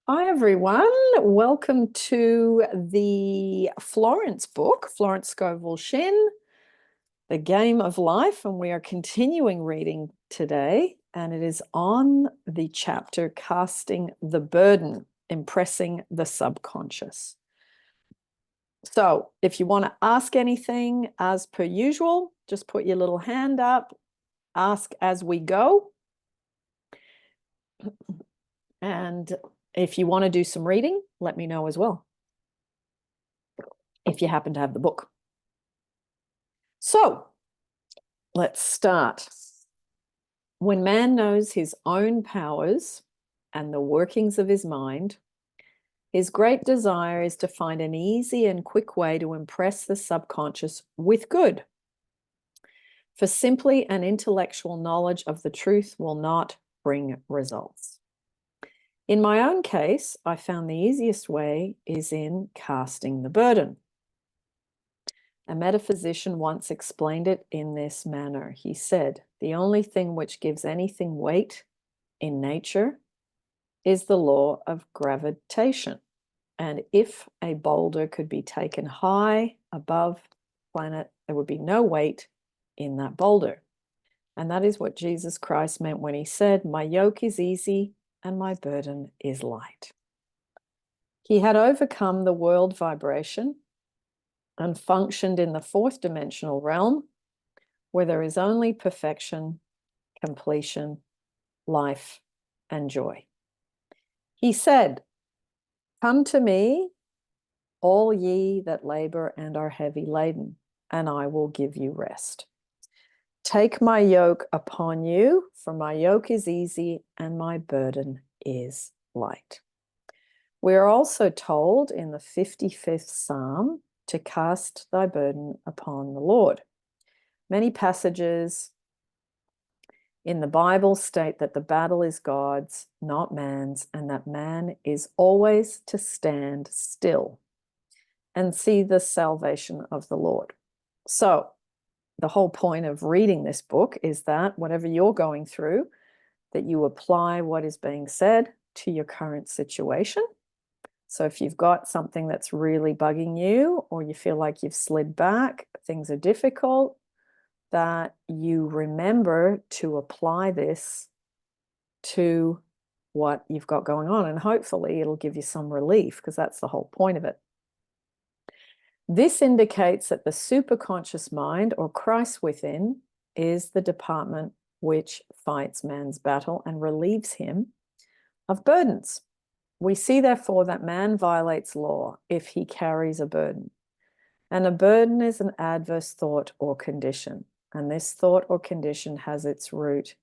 Hi, everyone. Welcome to the Florence book, Florence Scovel Shinn, The Game of Life. And we are continuing reading today, and it is on the chapter Casting the Burden, Impressing the Subconscious. So if you want to ask anything, as per usual, just put your little hand up, ask as we go. And if you want to do some reading, let me know as well, if you happen to have the book. So let's start. When man knows his own powers and the workings of his mind, his great desire is to find an easy and quick way to impress the subconscious with good. For simply an intellectual knowledge of the truth will not bring results. In my own case, I found the easiest way is in casting the burden. A metaphysician once explained it in this manner. He said, "The only thing which gives anything weight in nature is the law of gravitation. And if a boulder could be taken high above the planet, there would be no weight in that boulder." And that is what Jesus Christ meant when he said, "My yoke is easy and my burden is light." He had overcome the world vibration and functioned in the fourth dimensional realm, where there is only perfection, completion, life, and joy. He said, "Come to me, all ye that labor and are heavy laden, and I will give you rest. Take my yoke upon you, for my yoke is easy and my burden is light." We are also told in the 55th Psalm to cast thy burden upon the Lord. Many passages in the Bible state that the battle is God's, not man's, and that man is always to stand still and see the salvation of the Lord. So the whole point of reading this book is that whatever you're going through, that you apply what is being said to your current situation. So if you've got something that's really bugging you, or you feel like you've slid back, things are difficult, that you remember to apply this to what you've got going on. And hopefully it'll give you some relief, because that's the whole point of it. This indicates that the superconscious mind, or Christ within, is the department which fights man's battle and relieves him of burdens. We see, therefore, that man violates law if he carries a burden. And a burden is an adverse thought or condition. And this thought or condition has its root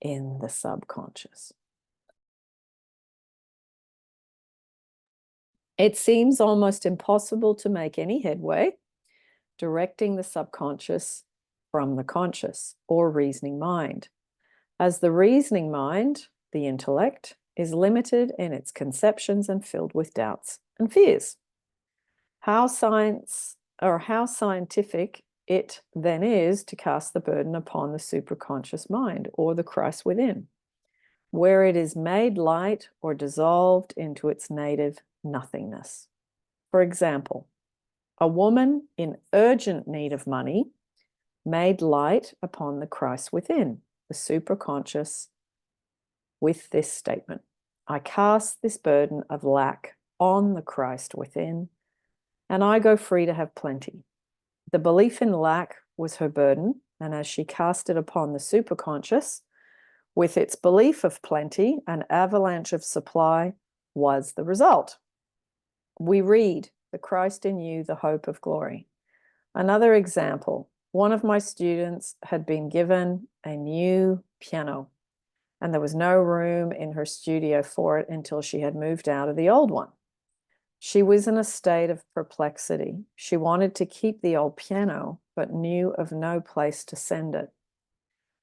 in the subconscious. It seems almost impossible to make any headway directing the subconscious from the conscious or reasoning mind, as the reasoning mind, the intellect, is limited in its conceptions and filled with doubts and fears. How scientific it then is to cast the burden upon the superconscious mind, or the Christ within, where it is made light or dissolved into its native nothingness. For example, a woman in urgent need of money made light upon the Christ within, the superconscious, with this statement: "I cast this burden of lack on the Christ within, and I go free to have plenty." The belief in lack was her burden, and as she cast it upon the superconscious, with its belief of plenty, an avalanche of supply was the result. We read, "The Christ in you, the hope of glory." Another example, one of my students had been given a new piano, and there was no room in her studio for it until she had moved out of the old one. She was in a state of perplexity. She wanted to keep the old piano, but knew of no place to send it.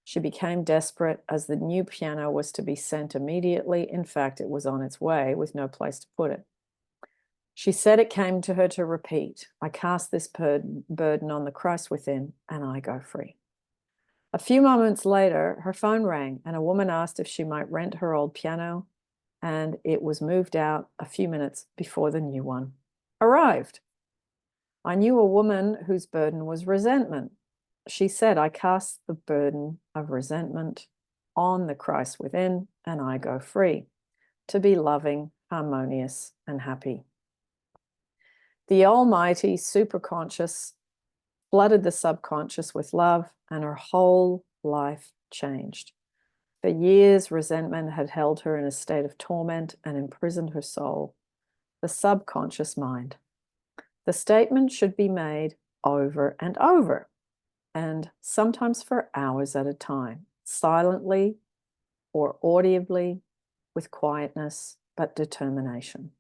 She became desperate, as the new piano was to be sent immediately. In fact, it was on its way with no place to put it. She said it came to her to repeat, "I cast this burden on the Christ within, and I go free." A few moments later, her phone rang, and a woman asked if she might rent her old piano and it was moved out a few minutes before the new one arrived. I knew a woman whose burden was resentment. She said, I cast the burden of resentment on the Christ within, and I go free to be loving, harmonious, and happy. The almighty superconscious flooded the subconscious with love, and her whole life changed. For years, resentment had held her in a state of torment and imprisoned her soul, the subconscious mind. The statement should be made over and over, and sometimes for hours at a time, silently or audibly, with quietness but determination.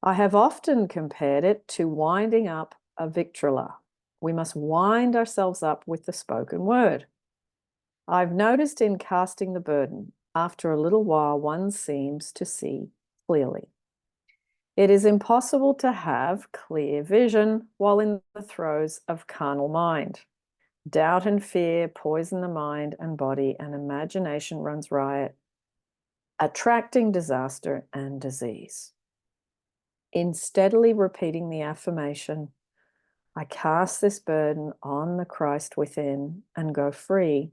I have often compared it to winding up a victrola. We must wind ourselves up with the spoken word. I've noticed in casting the burden, after a little while, one seems to see clearly. It is impossible to have clear vision while in the throes of carnal mind. Doubt and fear poison the mind and body, and imagination runs riot, attracting disaster and disease. In steadily repeating the affirmation, I cast this burden on the Christ within and go free,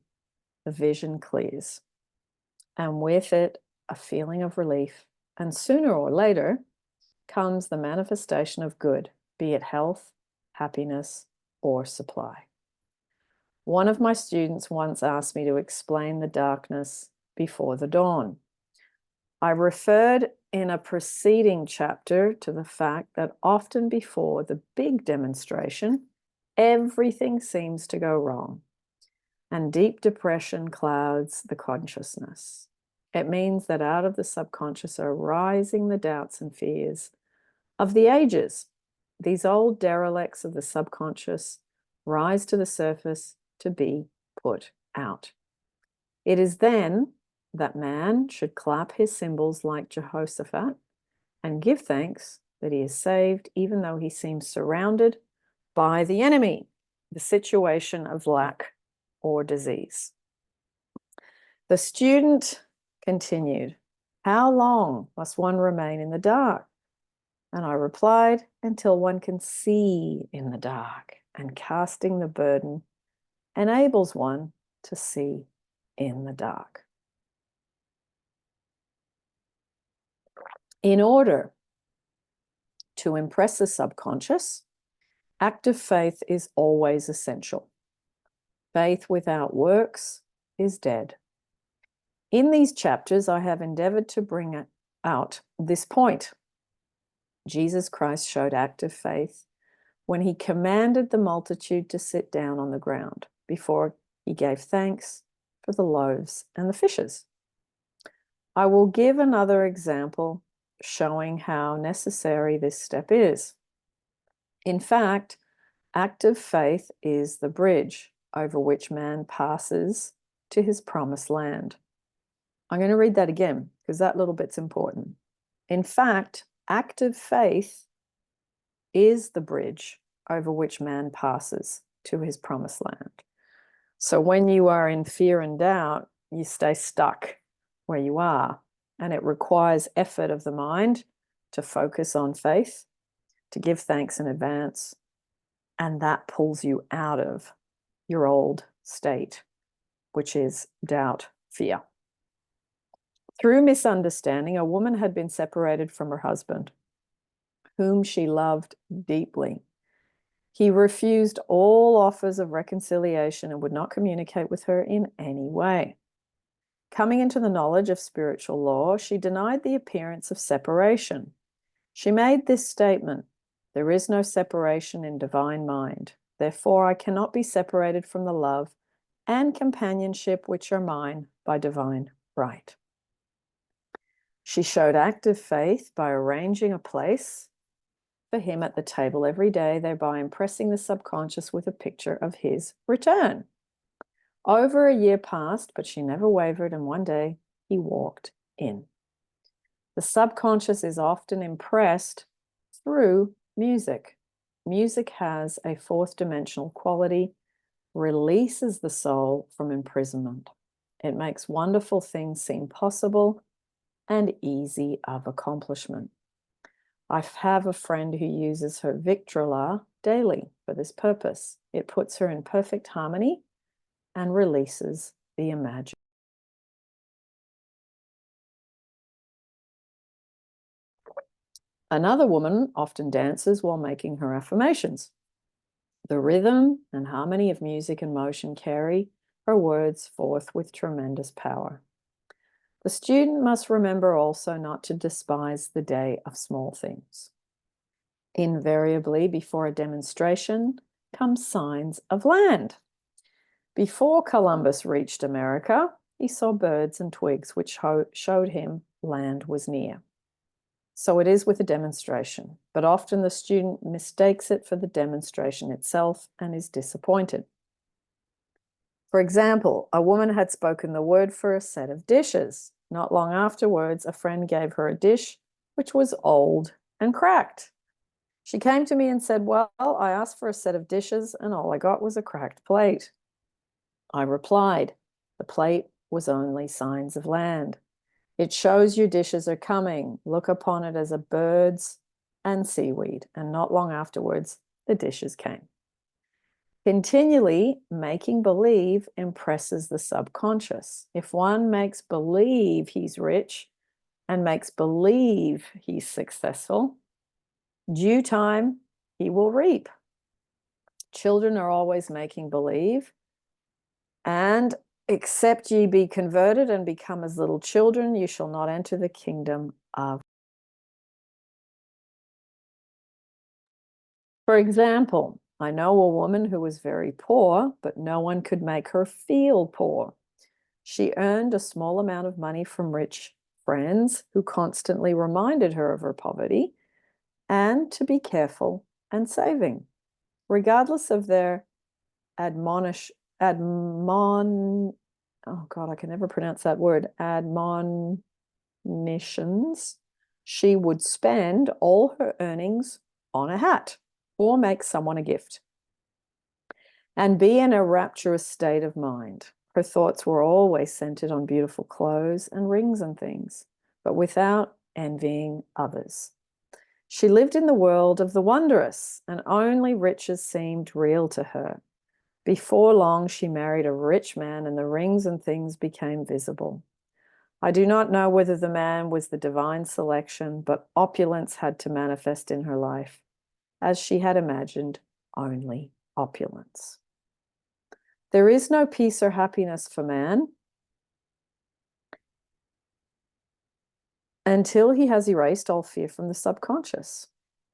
the vision clears, and with it a feeling of relief, and sooner or later comes the manifestation of good, be it health, happiness, or supply. One of my students once asked me to explain the darkness before the dawn. I referred in a preceding chapter to the fact that often before the big demonstration, everything seems to go wrong, and deep depression clouds the consciousness. It means that out of the subconscious are rising the doubts and fears of the ages. These old derelicts of the subconscious rise to the surface to be put out. It is then that man should clap his cymbals like Jehoshaphat and give thanks that he is saved, even though he seems surrounded by the enemy, the situation of lack or disease. The student continued, how long must one remain in the dark? And I replied, until one can see in the dark, and casting the burden enables one to see in the dark. In order to impress the subconscious, active faith is always essential. Faith without works is dead. In these chapters, I have endeavored to bring out this point. Jesus Christ showed active faith when he commanded the multitude to sit down on the ground before he gave thanks for the loaves and the fishes. I will give another example showing how necessary this step is. In fact, active faith is the bridge over which man passes to his promised land. I'm going to read that again because that little bit's important. In fact, active faith is the bridge over which man passes to his promised land. So when you are in fear and doubt, you stay stuck where you are, and it requires effort of the mind to focus on faith, to give thanks in advance, and that pulls you out of your old state, which is doubt, fear. Through misunderstanding, a woman had been separated from her husband, whom she loved deeply. He refused all offers of reconciliation and would not communicate with her in any way. Coming into the knowledge of spiritual law, she denied the appearance of separation. She made this statement, there is no separation in divine mind. Therefore, I cannot be separated from the love and companionship which are mine by divine right. She showed active faith by arranging a place for him at the table every day, thereby impressing the subconscious with a picture of his return. Over a year passed, but she never wavered, and one day he walked in. The subconscious is often impressed through music. Music has a fourth dimensional quality, releases the soul from imprisonment. It makes wonderful things seem possible and easy of accomplishment. I have a friend who uses her Victrola daily for this purpose. It puts her in perfect harmony and releases the imagination. Another woman often dances while making her affirmations. The rhythm and harmony of music and motion carry her words forth with tremendous power. The student must remember also not to despise the day of small things. Invariably, before a demonstration come signs of land. Before Columbus reached America, he saw birds and twigs which showed him land was near. So it is with a demonstration, but often the student mistakes it for the demonstration itself and is disappointed. For example, a woman had spoken the word for a set of dishes. Not long afterwards, a friend gave her a dish which was old and cracked. She came to me and said, "Well, I asked for a set of dishes and all I got was a cracked plate." I replied, "The plate was only signs of land. It shows your dishes are coming. Look upon it as a birds and seaweed." And not long afterwards, the dishes came. Continually making believe impresses the subconscious. If one makes believe he's rich and makes believe he's successful, due time he will reap. Children are always making believe, and except ye be converted and become as little children, you shall not enter the kingdom of. For example, I know a woman who was very poor, but no one could make her feel poor. She earned a small amount of money from rich friends who constantly reminded her of her poverty and to be careful and saving, regardless of their admonitions. She would spend all her earnings on a hat or make someone a gift and be in a rapturous state of mind. Her thoughts were always centered on beautiful clothes and rings and things, but without envying others. She lived in the world of the wondrous, and only riches seemed real to her. Before long, she married a rich man, and the rings and things became visible. I do not know whether the man was the divine selection, but opulence had to manifest in her life, as she had imagined only opulence. There is no peace or happiness for man until he has erased all fear from the subconscious.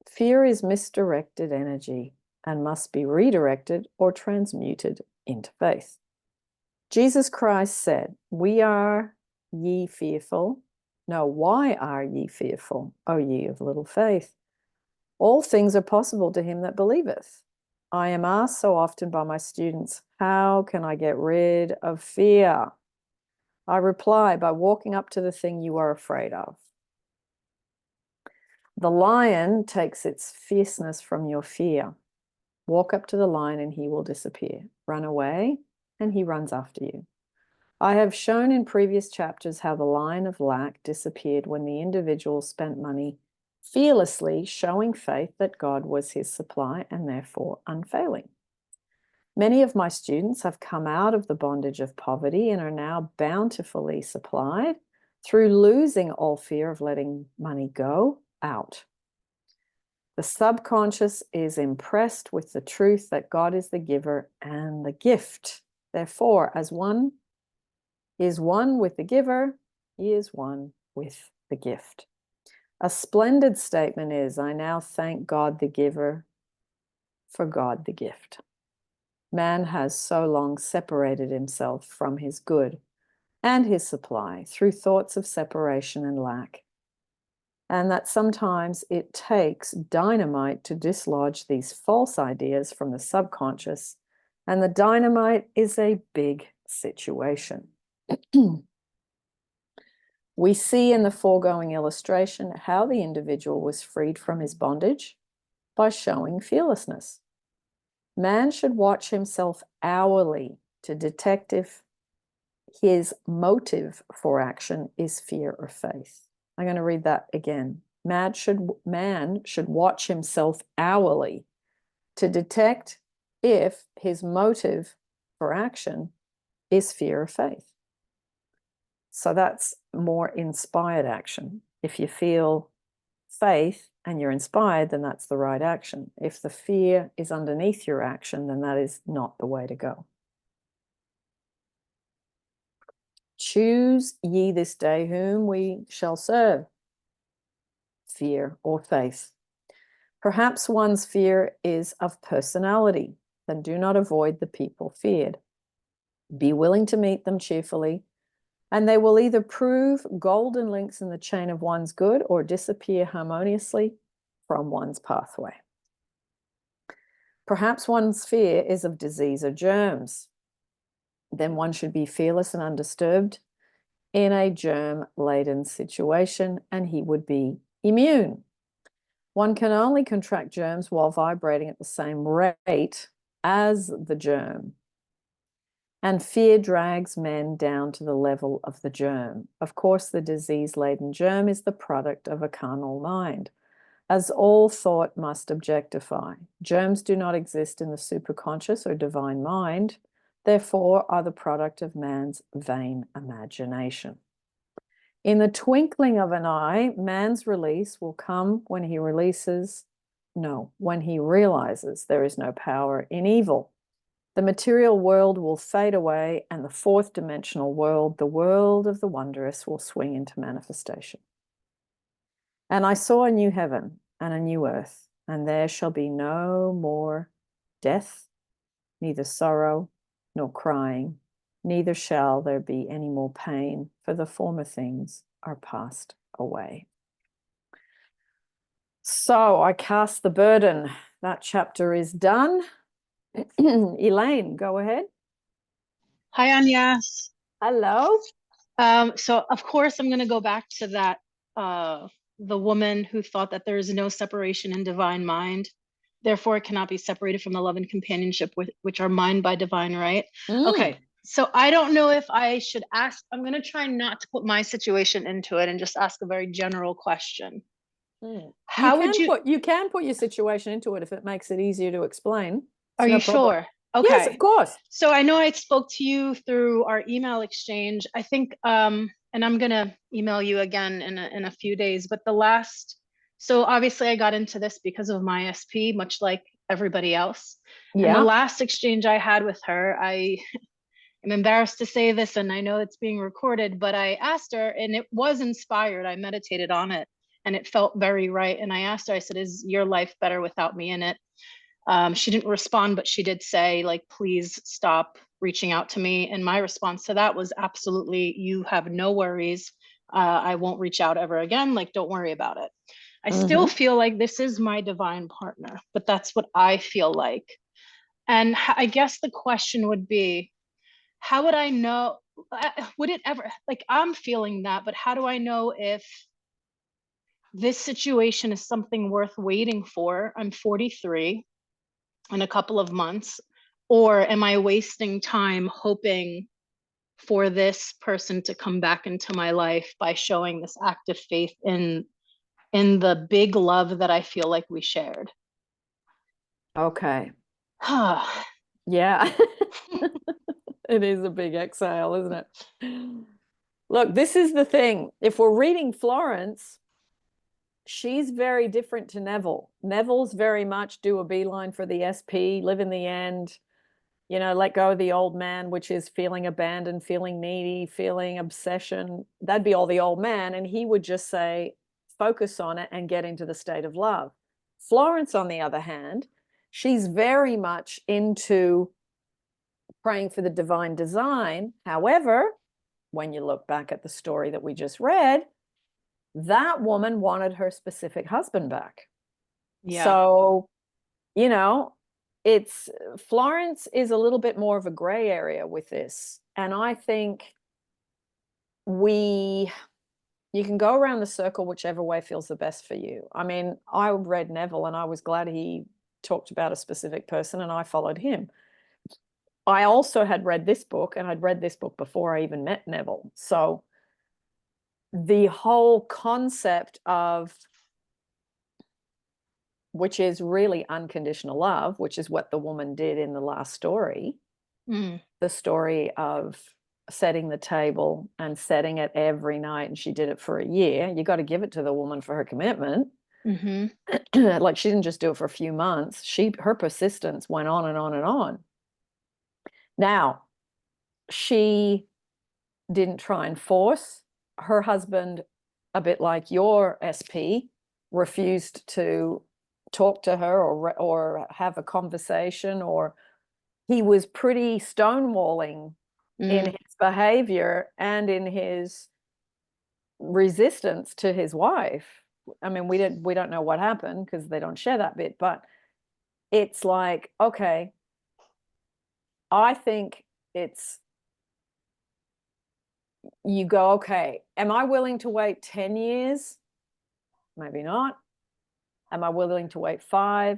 Fear is misdirected energy and must be redirected or transmuted into faith. Jesus Christ said, "We are ye fearful? No, why are ye fearful, O ye of little faith? All things are possible to him that believeth." I am asked so often by my students, how can I get rid of fear? I reply, by walking up to the thing you are afraid of. The lion takes its fierceness from your fear. Walk up to the lion and he will disappear. Run away and he runs after you. I have shown in previous chapters how the line of lack disappeared when the individual spent money fearlessly, showing faith that God was his supply and therefore unfailing. Many of my students have come out of the bondage of poverty and are now bountifully supplied through losing all fear of letting money go out. The subconscious is impressed with the truth that God is the giver and the gift. Therefore, as one is one with the giver, he is one with the gift. A splendid statement is, I now thank God the giver for God the gift. Man has so long separated himself from his good and his supply through thoughts of separation and lack, and that sometimes it takes dynamite to dislodge these false ideas from the subconscious, and the dynamite is a big situation. We see in the foregoing illustration how the individual was freed from his bondage by showing fearlessness. Man should watch himself hourly to detect if his motive for action is fear or faith. I'm going to read that again. Man should watch himself hourly to detect if his motive for action is fear or faith. So that's more inspired action. If you feel faith and you're inspired, then that's the right action. If the fear is underneath your action, then that is not the way to go. Choose ye this day whom we shall serve, fear or faith. Perhaps one's fear is of personality, then do not avoid the people feared. Be willing to meet them cheerfully, and they will either prove golden links in the chain of one's good or disappear harmoniously from one's pathway. Perhaps one's fear is of disease or germs. Then one should be fearless and undisturbed in a germ-laden situation, and he would be immune. One can only contract germs while vibrating at the same rate as the germ. And fear drags men down to the level of the germ. Of course, the disease-laden germ is the product of a carnal mind, as all thought must objectify. Germs do not exist in the superconscious or divine mind, therefore are the product of man's vain imagination. In the twinkling of an eye, man's release will come when he realizes there is no power in evil. The material world will fade away, and the fourth dimensional world, the world of the wondrous, will swing into manifestation. And I saw a new heaven and a new earth, and there shall be no more death, neither sorrow nor crying, neither shall there be any more pain, for the former things are passed away. So I cast the burden. That chapter is done. Elaine, go ahead. Hi, Agnes. Hello. So of course I'm going to go back to that, the woman who thought that there is no separation in divine mind, therefore it cannot be separated from the love and companionship which are mine by divine right. Okay, so I don't know if I should ask, I'm going to try not to put my situation into it and just ask a very general question. How would you can put your situation into it if it makes it easier to explain. Are you sure? Okay. Yes, of course. So I know I spoke to you through our email exchange. I think, and I'm gonna email you again in a few days. But so obviously I got into this because of my SP, much like everybody else. Yeah. And the last exchange I had with her, I am embarrassed to say this, and I know it's being recorded, but I asked her, and it was inspired. I meditated on it, and it felt very right. And I asked her, I said, "Is your life better without me in it?" She didn't respond, but she did say, like, please stop reaching out to me. And my response to that was absolutely, you have no worries. I won't reach out ever again. Like, don't worry about it. I still feel like this is my divine partner, but that's what I feel like. And I guess the question would be, how would I know? Would it ever, like, I'm feeling that, but how do I know if this situation is something worth waiting for? I'm 43. In a couple of months, or am I wasting time hoping for this person to come back into my life by showing this act of faith in the big love that I feel like we shared? Okay. Yeah. It is a big exhale, isn't it? Look, this is the thing. If we're reading Florence, she's very different to Neville. Neville's very much do a beeline for the SP, live in the end, let go of the old man, which is feeling abandoned, feeling needy, feeling obsession. That'd be all the old man. And he would just say, focus on it and get into the state of love. Florence, on the other hand, she's very much into praying for the divine design. However, when you look back at the story that we just read, that woman wanted her specific husband back. Yeah. So, it's Florence is a little bit more of a gray area with this. And I think you can go around the circle whichever way feels the best for you. I mean, I read Neville and I was glad he talked about a specific person and I followed him. I also had read this book, and I'd read this book before I even met Neville. So the whole concept of, which is really unconditional love, which is what the woman did in the last story, the story of setting the table and setting it every night, and she did it for a year. You got to give it to the woman for her commitment. Like, she didn't just do it for a few months. Her persistence went on and on and on. Now, she didn't try and force her husband, a bit like your SP, refused to talk to her or have a conversation, or he was pretty stonewalling in his behavior and in his resistance to his wife. I mean, we don't know what happened because they don't share that bit, but it's like, okay, I think it's, you go, okay, am I willing to wait 10 years? Maybe not. Am I willing to wait 5?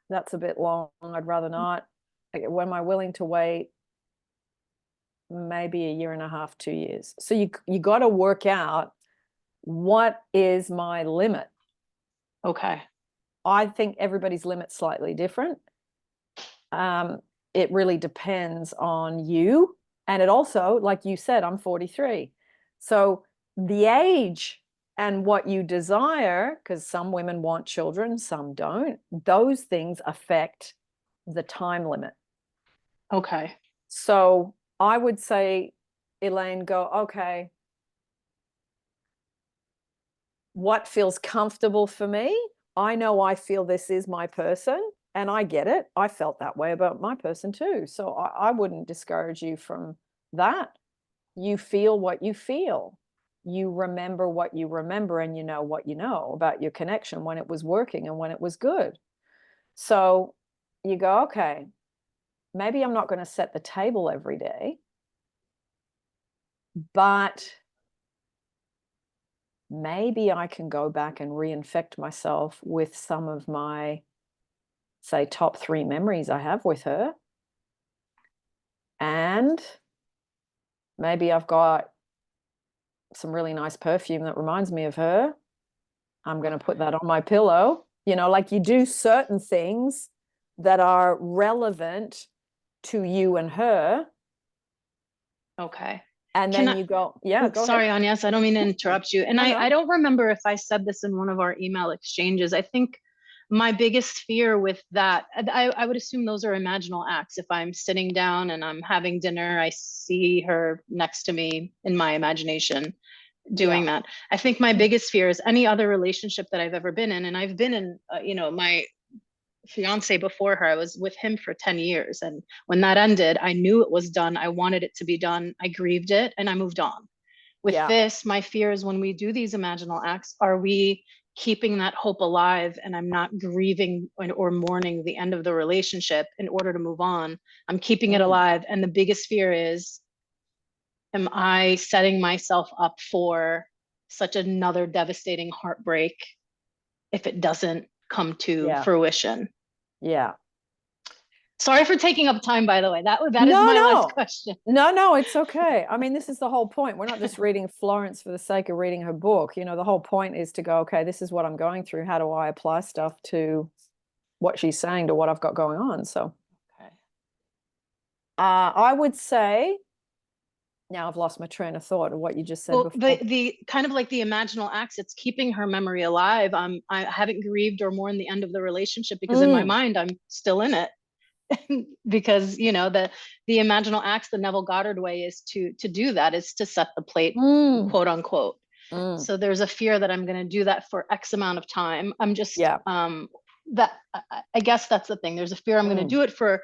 That's a bit long. I'd rather not. Am I willing to wait maybe a year and a half, 2 years? So you got to work out, what is my limit? Okay. I think everybody's limit's slightly different. It really depends on you. And it also, like you said, I'm 43. So the age and what you desire, because some women want children, some don't, those things affect the time limit. Okay. So I would say, Elaine, go, okay, what feels comfortable for me? I know I feel this is my person, and I get it. I felt that way about my person too. So I wouldn't discourage you from that. You feel what you feel. You remember what you remember, and you know what you know about your connection when it was working and when it was good. So you go, okay, maybe I'm not going to set the table every day, but maybe I can go back and reinfect myself with some of my, say, top 3 memories I have with her. And maybe I've got some really nice perfume that reminds me of her. I'm going to put that on my pillow. You know, like, you do certain things that are relevant to you and her. Okay. And Can then I, you go, yeah, go ahead. sorry, Agnes, I don't mean to interrupt you. And No, I no. don't remember if I said this in one of our email exchanges. I think my biggest fear with that, I would assume those are imaginal acts. If I'm sitting down and I'm having dinner, I see her next to me in my imagination doing that. I think my biggest fear is any other relationship that I've ever been in. And I've been in, my fiance before her, I was with him for 10 years. And when that ended, I knew it was done. I wanted it to be done. I grieved it and I moved on. With this, my fear is, when we do these imaginal acts, are we keeping that hope alive? And I'm not grieving or mourning the end of the relationship in order to move on. I'm keeping it alive. And the biggest fear is, am I setting myself up for such another devastating heartbreak if it doesn't come to fruition? Yeah. Sorry for taking up time, by the way. That is No, my last no. question. No, it's okay. I mean, this is the whole point. We're not just reading Florence for the sake of reading her book. You know, the whole point is to go, okay, this is what I'm going through. How do I apply stuff to what she's saying, to what I've got going on? So Okay. I would say, now I've lost my train of thought of what you just said Well, before. the kind of like the imaginal acts, it's keeping her memory alive. I haven't grieved or mourned the end of the relationship because in my mind I'm still in it. Because the imaginal acts, the Neville Goddard way, is to do that, is to set the plate, quote unquote. So there's a fear that I'm going to do that for X amount of time. I'm just that I guess that's the thing. There's a fear I'm going to do it for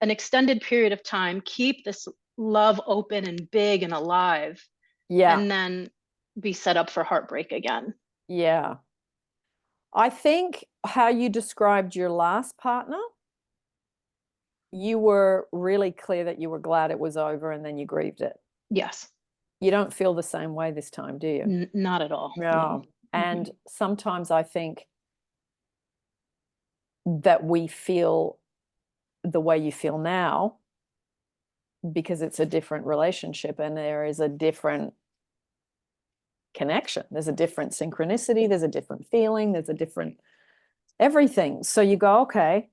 an extended period of time, keep this love open and big and alive, and then be set up for heartbreak again. Yeah. I think how you described your last partner, you were really clear that you were glad it was over, and then you grieved it. Yes. You don't feel the same way this time, do you? Not at all. No. And sometimes I think that we feel the way you feel now because it's a different relationship and there is a different connection. There's a different synchronicity. There's a different feeling. There's a different everything. So you go, okay,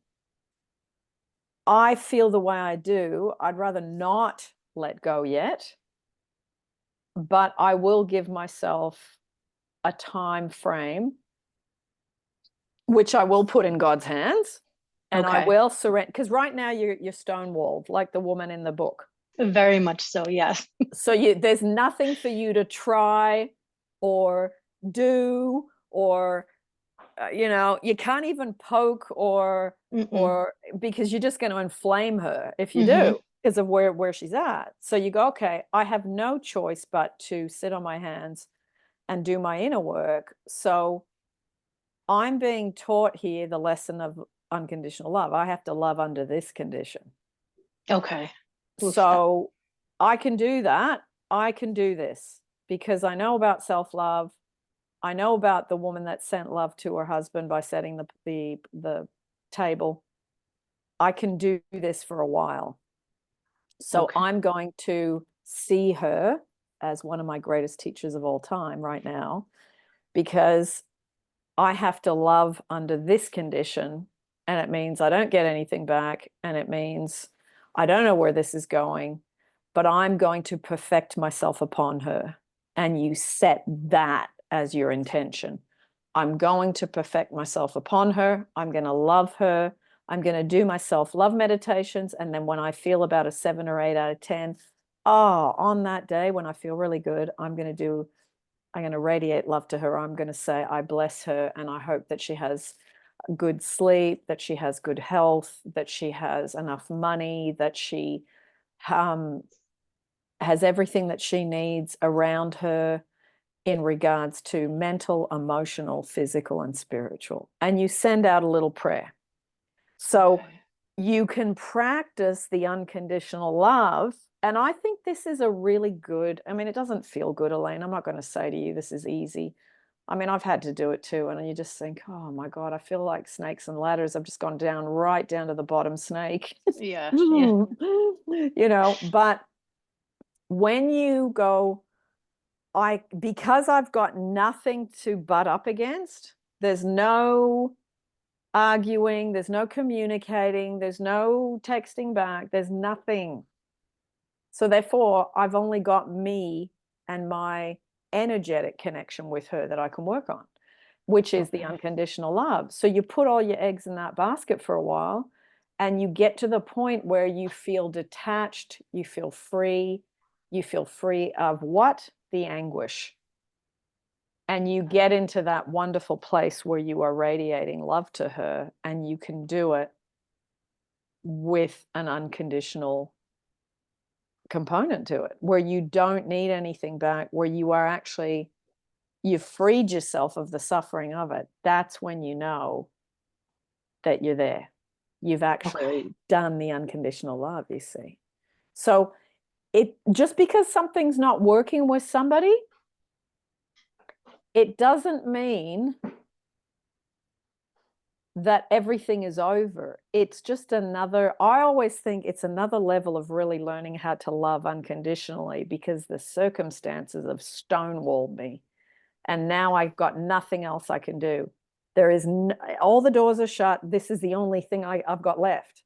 I feel the way I do. I'd rather not let go yet, but I will give myself a time frame, which I will put in God's hands, and I will surrender. Because right now you're stonewalled, like the woman in the book. Very much so, yes. So there's nothing for you to try or do, or you can't even poke or because you're just going to inflame her if you do, because of where she's at. So you go, okay, I have no choice but to sit on my hands and do my inner work. So I'm being taught here the lesson of unconditional love. I have to love under this condition. Okay. So I can do that. I can do this because I know about self-love. I know about the woman that sent love to her husband by setting the table. I can do this for a while. So I'm going to see her as one of my greatest teachers of all time right now, because I have to love under this condition, and it means I don't get anything back, and it means I don't know where this is going, but I'm going to perfect myself upon her. And you set that as your intention. I'm going to perfect myself upon her. I'm going to love her. I'm going to do my self-love meditations. And then when I feel about a 7 or 8 out of 10, on that day when I feel really good, I'm going to radiate love to her. I'm going to say, I bless her, and I hope that she has good sleep, that she has good health, that she has enough money, that she has everything that she needs around her in regards to mental, emotional, physical, and spiritual. And you send out a little prayer. So you can practice the unconditional love. And I think this is a really good, I mean, it doesn't feel good, Elaine. I'm not going to say to you, this is easy. I mean, I've had to do it too. And you just think, oh my God, I feel like snakes and ladders. I've just gone right down to the bottom snake. Yeah. But when you go, because I've got nothing to butt up against, there's no arguing, there's no communicating, there's no texting back, there's nothing. So therefore, I've only got me and my energetic connection with her that I can work on, which is the unconditional love. So you put all your eggs in that basket for a while, and you get to the point where you feel detached, you feel free of what? The anguish. And you get into that wonderful place where you are radiating love to her, and you can do it with an unconditional component to it, where you don't need anything back, where you've freed yourself of the suffering of it. That's when you know that you're there. You've actually done the unconditional love, you see. So just because something's not working with somebody, it doesn't mean that everything is over. It's just I always think it's another level of really learning how to love unconditionally, because the circumstances have stonewalled me. And now I've got nothing else I can do. All the doors are shut. This is the only thing I've got left.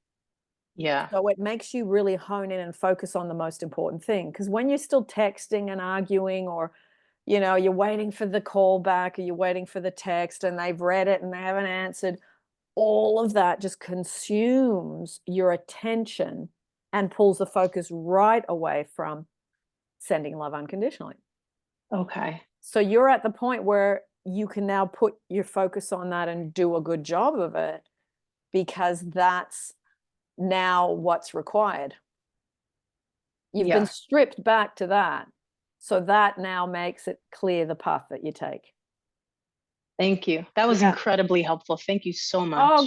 Yeah. So it makes you really hone in and focus on the most important thing. Because when you're still texting and arguing, or you're waiting for the call back, or you're waiting for the text and they've read it and they haven't answered, all of that just consumes your attention and pulls the focus right away from sending love unconditionally. Okay. So you're at the point where you can now put your focus on that and do a good job of it, because that's now what's required. You've been stripped back to that. So that now makes it clear the path that you take. Thank you. That was incredibly helpful. Thank you so much. Oh,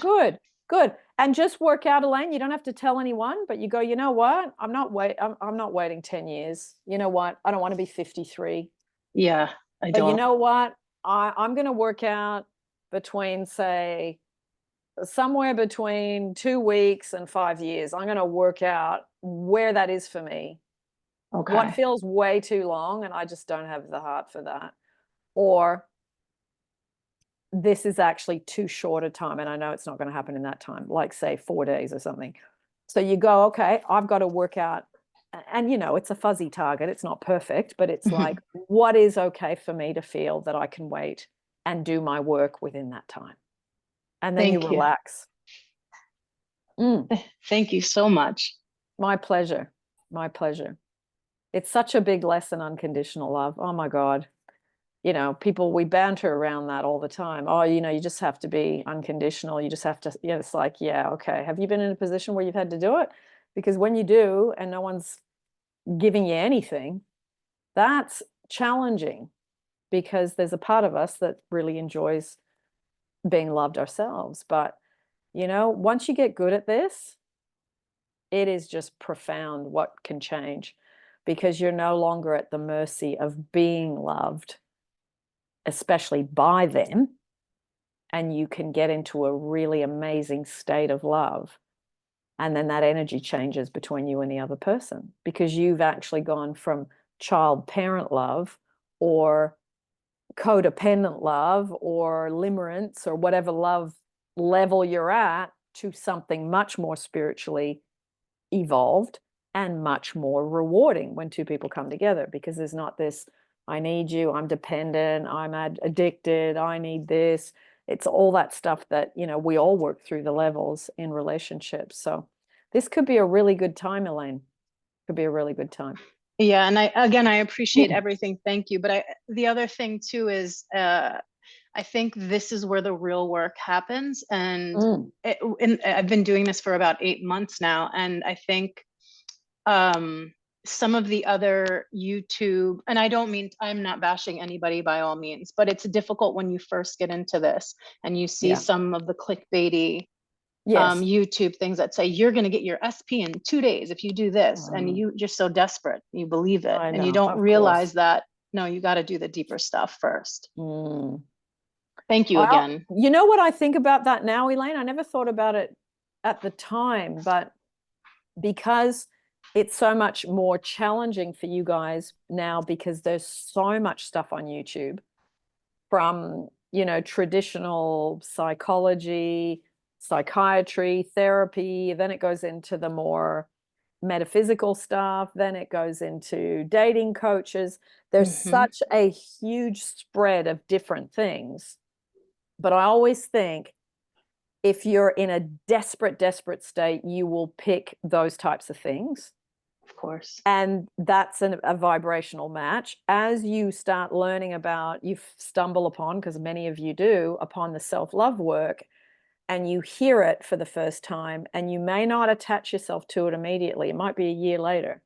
good. And just work out, Elaine. You don't have to tell anyone, but you go, you know what? I'm not waiting 10 years. You know what? I don't want to be 53. Yeah, I But don't. you know what? I'm going to work out between, say, somewhere between 2 weeks and 5 years. I'm going to work out where that is for me. Okay. What feels way too long and I just don't have the heart for that. Or this is actually too short a time and I know it's not going to happen in that time, like say 4 days or something. So you go, okay, I've got to work out, and you know, it's a fuzzy target. It's not perfect, but it's like, what is okay for me to feel that I can wait and do my work within that time? And then you Thank you. relax. Thank you so much. My pleasure. My pleasure. It's such a big lesson, unconditional love. Oh my God. You know, people, we banter around that all the time. Oh, you know, you just have to be unconditional. You just have to, yeah, it's like, yeah, okay. Have you been in a position where you've had to do it? Because when you do and no one's giving you anything, that's challenging, because there's a part of us that really enjoys being loved ourselves. But, you know, once you get good at this, it is just profound what can change, because you're no longer at the mercy of being loved, especially by them. And you can get into a really amazing state of love. And then that energy changes between you and the other person, because you've actually gone from child parent love or codependent love or limerence or whatever love level you're at to something much more spiritually evolved and much more rewarding when two people come together, because there's not this, I need you, I'm dependent, I'm addicted, I need this. It's all that stuff that, you know, we all work through the levels in relationships. So this could be a really good time, Elaine. Could be a really good time. Yeah, and I appreciate everything. Thank you. But the other thing too is I think this is where the real work happens. And I've been doing this for about 8 months now. And I think some of the other YouTube, and I don't mean, I'm not bashing anybody by all means, but it's difficult when you first get into this and you see some of the clickbaity YouTube things that say you're going to get your SP in 2 days if you do this, and you're just so desperate, you believe it, and you don't realize that no, you got to do the deeper stuff first. Thank you again. You know what I think about that now, Elaine? I never thought about it at the time, but because it's so much more challenging for you guys now, because there's so much stuff on YouTube from, you know, traditional psychology, psychiatry, therapy, then it goes into the more metaphysical stuff, then it goes into dating coaches. There's such a huge spread of different things. But I always think if you're in a desperate, desperate state, you will pick those types of things. Of course. And that's a vibrational match. As you start learning about, you stumble upon, because many of you do, upon the self-love work, and you hear it for the first time, and you may not attach yourself to it immediately. It might be a year later.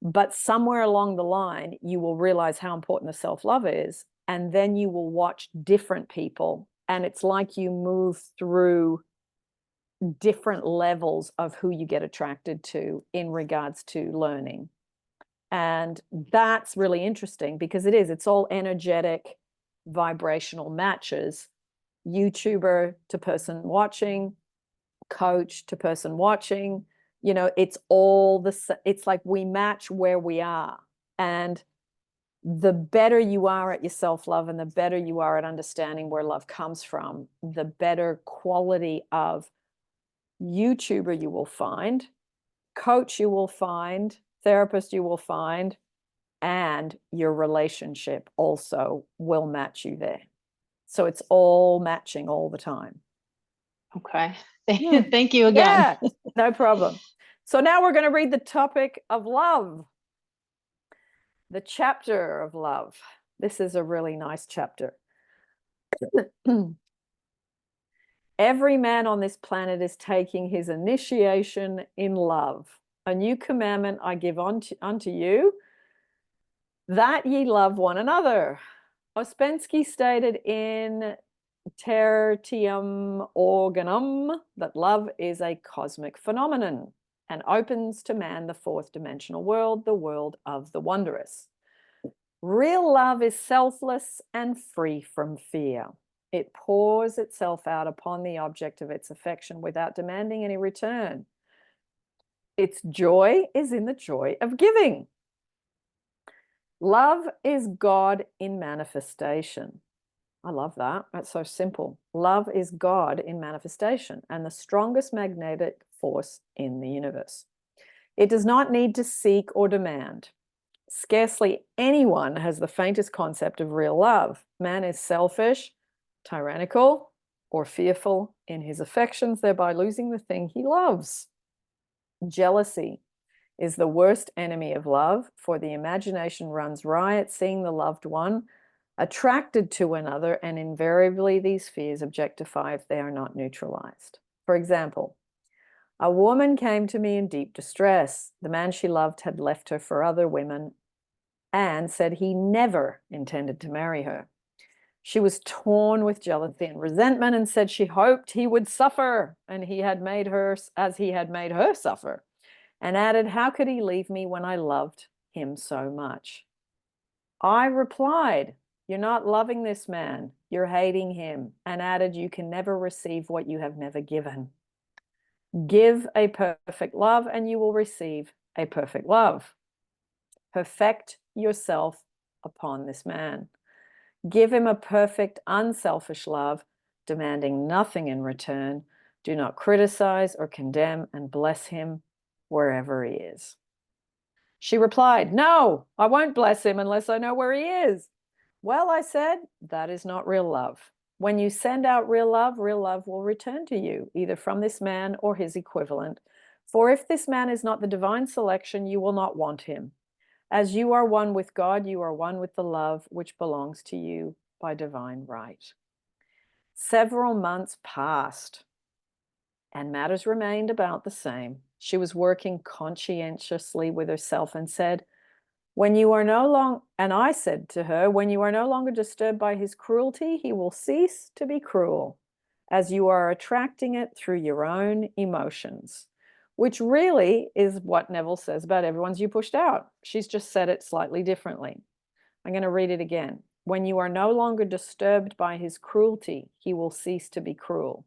But somewhere along the line, you will realize how important the self-love is. And then you will watch different people. And it's like you move through different levels of who you get attracted to in regards to learning. And that's really interesting, because it's all energetic, vibrational matches. YouTuber to person watching, coach to person watching, you know, it's all it's like we match where we are. And the better you are at your self-love and the better you are at understanding where love comes from, the better quality of YouTuber you will find, coach you will find, therapist you will find, and your relationship also will match you there. So it's all matching all the time. Okay. Thank you again. Yeah, no problem. So now we're going to read the topic of love, the chapter of love. This is a really nice chapter. Every man on this planet is taking his initiation in love. A new commandment I give unto you, that ye love one another. Ouspensky stated in Tertium Organum that love is a cosmic phenomenon and opens to man the fourth dimensional world, the world of the wondrous. Real love is selfless and free from fear. It pours itself out upon the object of its affection without demanding any return. Its joy is in the joy of giving. Love is God in manifestation. I love that. That's so simple. Love is God in manifestation and the strongest magnetic force in the universe. It does not need to seek or demand. Scarcely anyone has the faintest concept of real love. Man is selfish, tyrannical, or fearful in his affections, thereby losing the thing he loves. Jealousy is the worst enemy of love, for the imagination runs riot seeing the loved one attracted to another, and invariably these fears objectify if they are not neutralized. For example, a woman came to me in deep distress. The man she loved had left her for other women and said he never intended to marry her. She was torn with jealousy and resentment and said she hoped he would suffer and he had made her as he had made her suffer, and added, how could he leave me when I loved him so much? I replied, you're not loving this man, you're hating him, and added, you can never receive what you have never given. Give a perfect love and you will receive a perfect love. Perfect yourself upon this man. Give him a perfect, unselfish love, demanding nothing in return. Do not criticize or condemn, and bless him wherever he is. She replied, no, I won't bless him unless I know where he is. Well, I said, that is not real love. When you send out real love will return to you, either from this man or his equivalent. For if this man is not the divine selection, you will not want him. As you are one with God, you are one with the love which belongs to you by divine right. Several months passed, and matters remained about the same. She was working conscientiously with herself and said, when you are no longer, and I said to her, when you are no longer disturbed by his cruelty, he will cease to be cruel, as you are attracting it through your own emotions, which really is what Neville says about everyone's you pushed out. She's just said it slightly differently. I'm going to read it again. When you are no longer disturbed by his cruelty, he will cease to be cruel,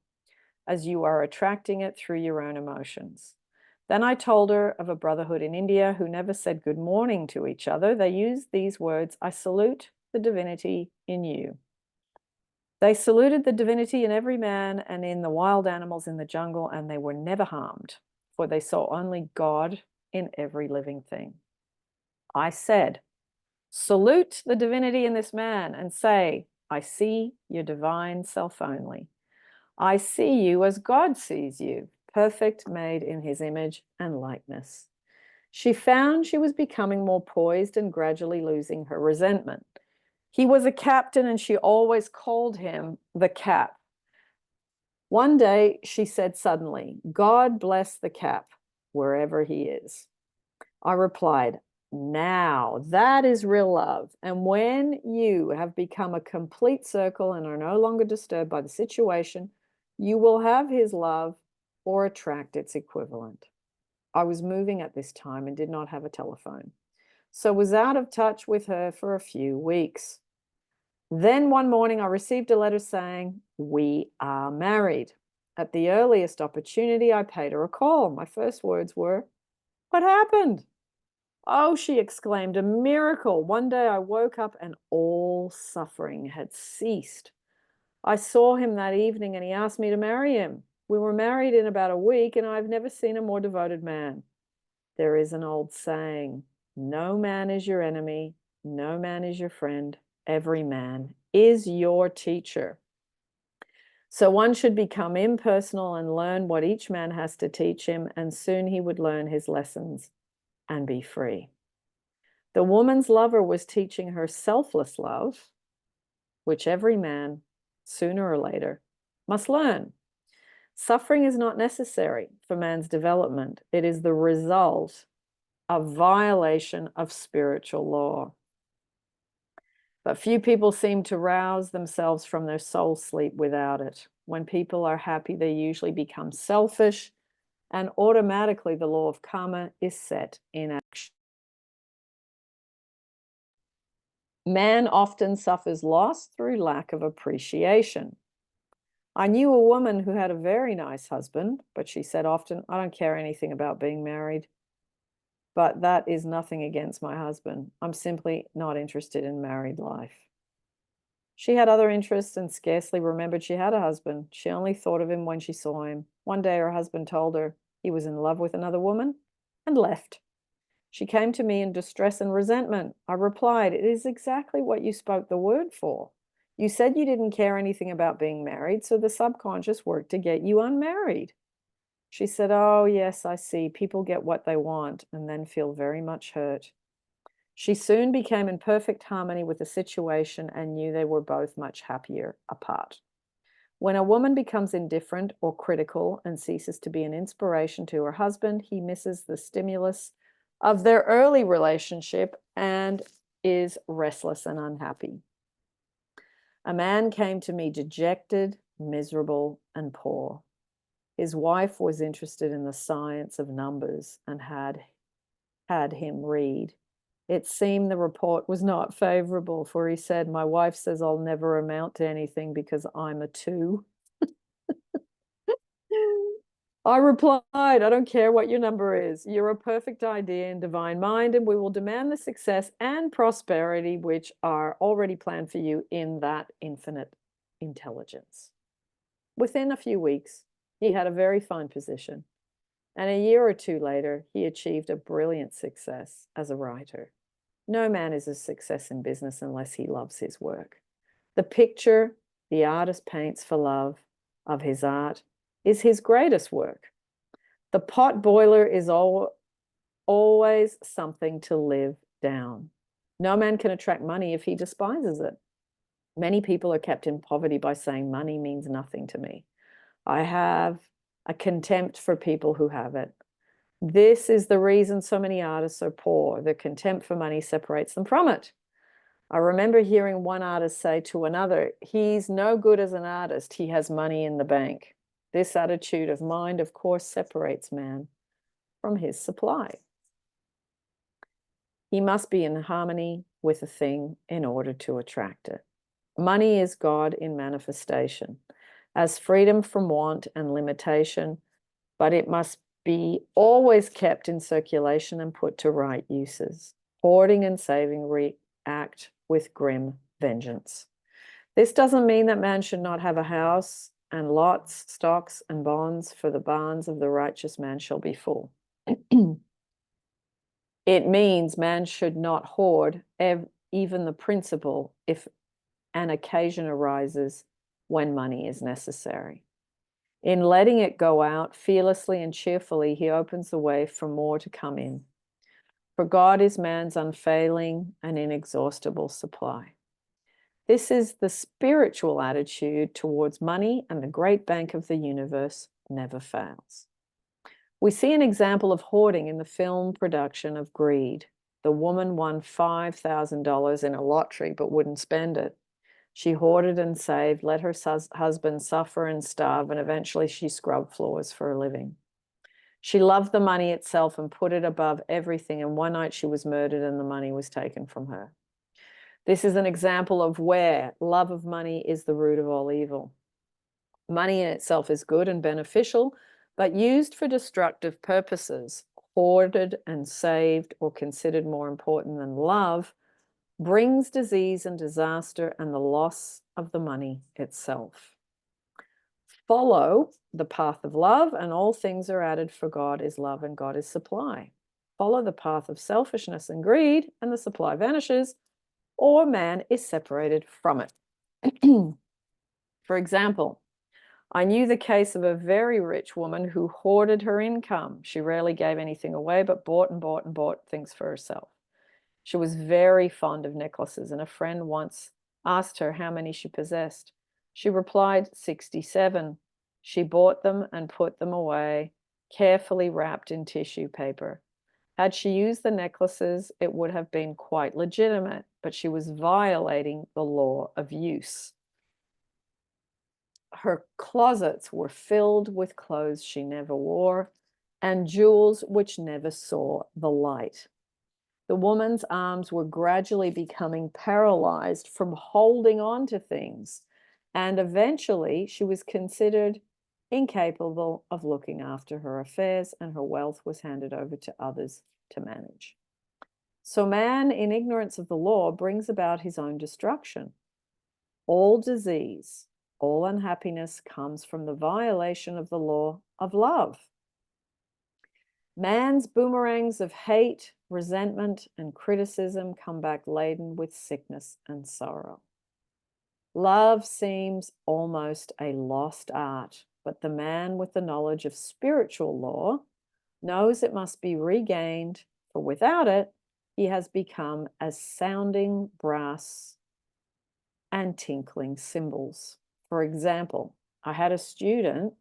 as you are attracting it through your own emotions. Then I told her of a brotherhood in India who never said good morning to each other. They used these words, I salute the divinity in you. They saluted the divinity in every man and in the wild animals in the jungle, and they were never harmed, for they saw only God in every living thing. I said, salute the divinity in this man and say, I see your divine self only. I see you as God sees you, perfect, made in his image and likeness. She found she was becoming more poised and gradually losing her resentment. He was a captain and she always called him the Cap. One day she said suddenly, God bless the Cap, wherever he is. I replied, now that is real love. And when you have become a complete circle and are no longer disturbed by the situation, you will have his love or attract its equivalent. I was moving at this time and did not have a telephone, so was out of touch with her for a few weeks. Then one morning I received a letter saying, we are married. At the earliest opportunity, I paid her a call. My first words were, what happened? Oh, she exclaimed, a miracle. One day I woke up and all suffering had ceased. I saw him that evening and he asked me to marry him. We were married in about a week and I've never seen a more devoted man. There is an old saying, no man is your enemy, no man is your friend, every man is your teacher. So one should become impersonal and learn what each man has to teach him, and soon he would learn his lessons and be free. The woman's lover was teaching her selfless love, which every man, sooner or later, must learn. Suffering is not necessary for man's development. It is the result of violation of spiritual law. But few people seem to rouse themselves from their soul sleep without it. When people are happy, they usually become selfish, and automatically the law of karma is set in action. Man often suffers loss through lack of appreciation. I knew a woman who had a very nice husband, but she said often, I don't care anything about being married. But that is nothing against my husband. I'm simply not interested in married life. She had other interests and scarcely remembered she had a husband. She only thought of him when she saw him. One day her husband told her he was in love with another woman and left. She came to me in distress and resentment. I replied, it is exactly what you spoke the word for. You said you didn't care anything about being married, so the subconscious worked to get you unmarried. She said, oh, yes, I see. People get what they want and then feel very much hurt. She soon became in perfect harmony with the situation and knew they were both much happier apart. When a woman becomes indifferent or critical and ceases to be an inspiration to her husband, he misses the stimulus of their early relationship and is restless and unhappy. A man came to me dejected, miserable, and poor. His wife was interested in the science of numbers and had him read. It seemed the report was not favorable, for he said, my wife says I'll never amount to anything because I'm a 2. I replied, I don't care what your number is. You're a perfect idea in divine mind, and we will demand the success and prosperity which are already planned for you in that infinite intelligence. Within a few weeks, he had a very fine position, and a year or two later, he achieved a brilliant success as a writer. No man is a success in business unless he loves his work. The picture the artist paints for love of his art is his greatest work. The pot boiler is always something to live down. No man can attract money if he despises it. Many people are kept in poverty by saying money means nothing to me. I have a contempt for people who have it. This is the reason so many artists are poor. The contempt for money separates them from it. I remember hearing one artist say to another, he's no good as an artist. He has money in the bank. This attitude of mind, of course, separates man from his supply. He must be in harmony with a thing in order to attract it. Money is God in manifestation, as freedom from want and limitation, but it must be always kept in circulation and put to right uses. Hoarding and saving react with grim vengeance. This doesn't mean that man should not have a house and lots, stocks, and bonds, for the barns of the righteous man shall be full. It means man should not hoard even the principal if an occasion arises when money is necessary. In letting it go out fearlessly and cheerfully, he opens the way for more to come in. For God is man's unfailing and inexhaustible supply. This is the spiritual attitude towards money, and the great bank of the universe never fails. We see an example of hoarding in the film production of Greed. The woman won $5,000 in a lottery but wouldn't spend it. She hoarded and saved, let her husband suffer and starve, and eventually she scrubbed floors for a living. She loved the money itself and put it above everything, and one night she was murdered and the money was taken from her. This is an example of where love of money is the root of all evil. Money in itself is good and beneficial, but used for destructive purposes, hoarded and saved or considered more important than love, brings disease and disaster and the loss of the money itself. Follow the path of love, and all things are added, for God is love and God is supply. Follow the path of selfishness and greed, and the supply vanishes, or man is separated from it. For example, I knew the case of a very rich woman who hoarded her income. She rarely gave anything away, but bought and bought and bought things for herself. She was very fond of necklaces, and a friend once asked her how many she possessed. She replied, 67. She bought them and put them away, carefully wrapped in tissue paper. Had she used the necklaces, it would have been quite legitimate, but she was violating the law of use. Her closets were filled with clothes she never wore and jewels which never saw the light. The woman's arms were gradually becoming paralyzed from holding on to things, and eventually she was considered incapable of looking after her affairs, and her wealth was handed over to others to manage. So man, in ignorance of the law, brings about his own destruction. All disease, all unhappiness comes from the violation of the law of love. Man's boomerangs of hate, resentment, and criticism come back laden with sickness and sorrow. Love seems almost a lost art, but the man with the knowledge of spiritual law knows it must be regained, for without it, he has become as sounding brass and tinkling cymbals. For example, I had a student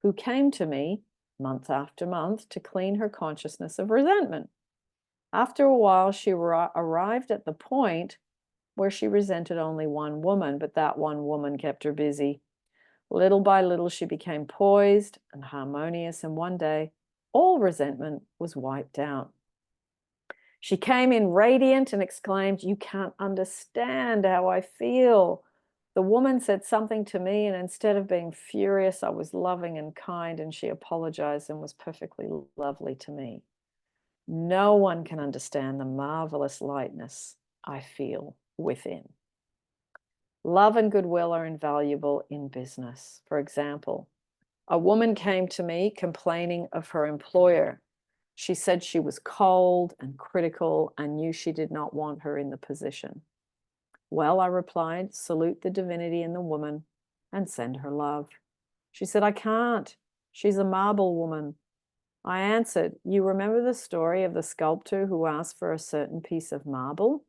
who came to me month after month to clean her consciousness of resentment. After a while, she arrived at the point where she resented only one woman, but that one woman kept her busy. Little by little, she became poised and harmonious, and one day, all resentment was wiped out. She came in radiant and exclaimed, "You can't understand how I feel." The woman said something to me, and instead of being furious, I was loving and kind, and she apologized and was perfectly lovely to me. No one can understand the marvelous lightness I feel within. Love and goodwill are invaluable in business. For example, a woman came to me complaining of her employer. She said she was cold and critical and knew she did not want her in the position. Well, I replied, salute the divinity in the woman and send her love. She said, I can't. She's a marble woman. I answered, you remember the story of the sculptor who asked for a certain piece of marble?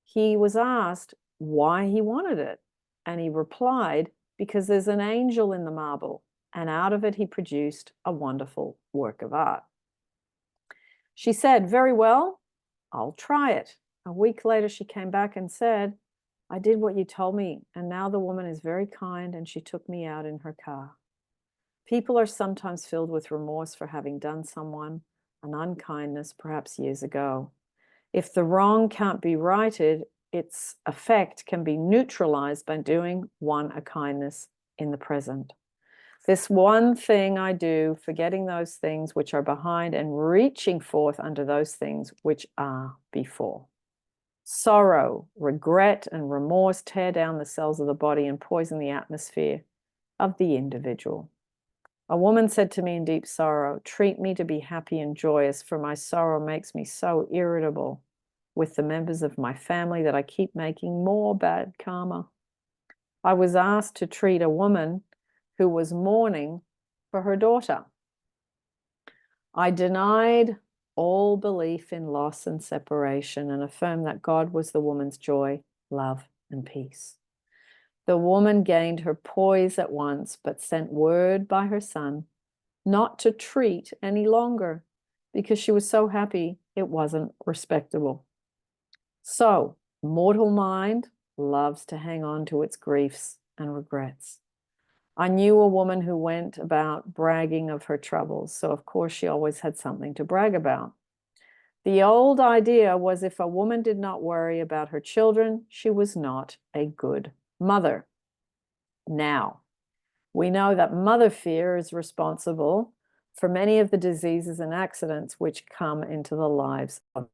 He was asked why he wanted it, and he replied, because there's an angel in the marble, and out of it he produced a wonderful work of art. She said, very well, I'll try it. A week later, she came back and said, I did what you told me, and now the woman is very kind, and she took me out in her car. People are sometimes filled with remorse for having done someone an unkindness, perhaps years ago. If the wrong can't be righted, its effect can be neutralized by doing one a kindness in the present. This one thing I do, forgetting those things which are behind and reaching forth unto those things which are before. Sorrow, regret, and remorse tear down the cells of the body and poison the atmosphere of the individual. A woman said to me in deep sorrow, treat me to be happy and joyous, for my sorrow makes me so irritable with the members of my family that I keep making more bad karma. I was asked to treat a woman who was mourning for her daughter. I denied all belief in loss and separation and affirmed that God was the woman's joy, love, and peace. The woman gained her poise at once, but sent word by her son not to treat any longer because she was so happy it wasn't respectable. So, mortal mind loves to hang on to its griefs and regrets. I knew a woman who went about bragging of her troubles, so of course she always had something to brag about. The old idea was if a woman did not worry about her children, she was not a good mother. Now, we know that mother fear is responsible for many of the diseases and accidents which come into the lives of.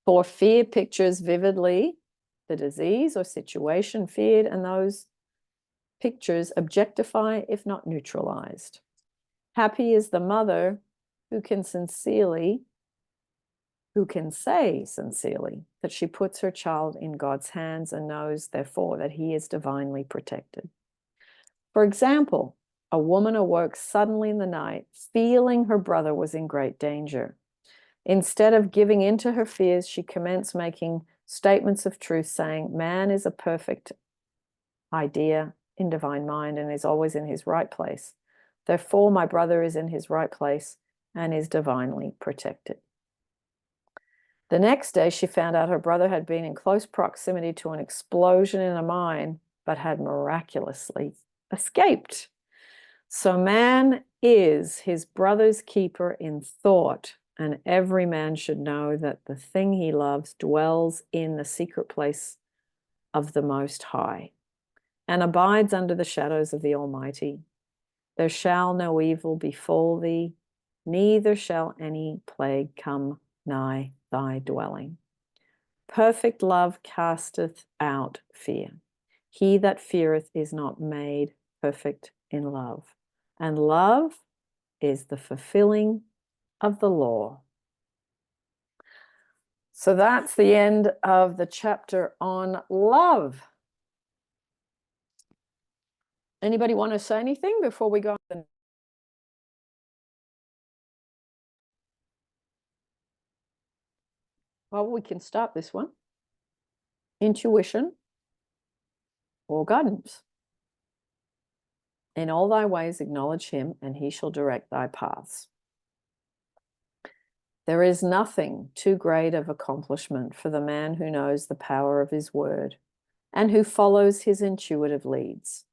For fear pictures vividly the disease or situation feared, and those pictures objectify if not neutralized. Happy is the mother who can say sincerely that she puts her child in God's hands and knows, therefore, that he is divinely protected. For example, a woman awoke suddenly in the night, feeling her brother was in great danger. Instead of giving in to her fears, she commenced making statements of truth, saying, man is a perfect idea in divine mind and is always in his right place. Therefore, my brother is in his right place and is divinely protected. The next day, she found out her brother had been in close proximity to an explosion in a mine, but had miraculously escaped. So man is his brother's keeper in thought and every man should know that the thing he loves dwells in the secret place of the Most High and abides under the shadows of the Almighty. There shall no evil befall thee, neither shall any plague come nigh thy dwelling. Perfect love casteth out fear. He that feareth is not made perfect in love, and love is the fulfilling of the law. So that's the end of the chapter on love. Anybody want to say anything before we go on? Well, we can start this one. Intuition or guidance. In all thy ways acknowledge him, and he shall direct thy paths. There is nothing too great of accomplishment for the man who knows the power of his word and who follows his intuitive leads.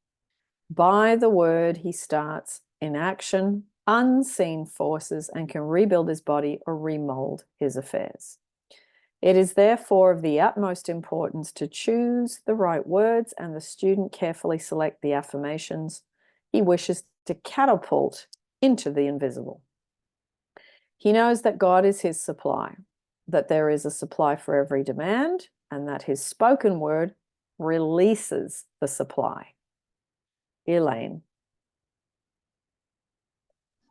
By the word, he starts in action, unseen forces, and can rebuild his body or remold his affairs. It is therefore of the utmost importance to choose the right words and the student carefully select the affirmations he wishes to catapult into the invisible. He knows that God is his supply, that there is a supply for every demand, and that his spoken word releases the supply. Elaine.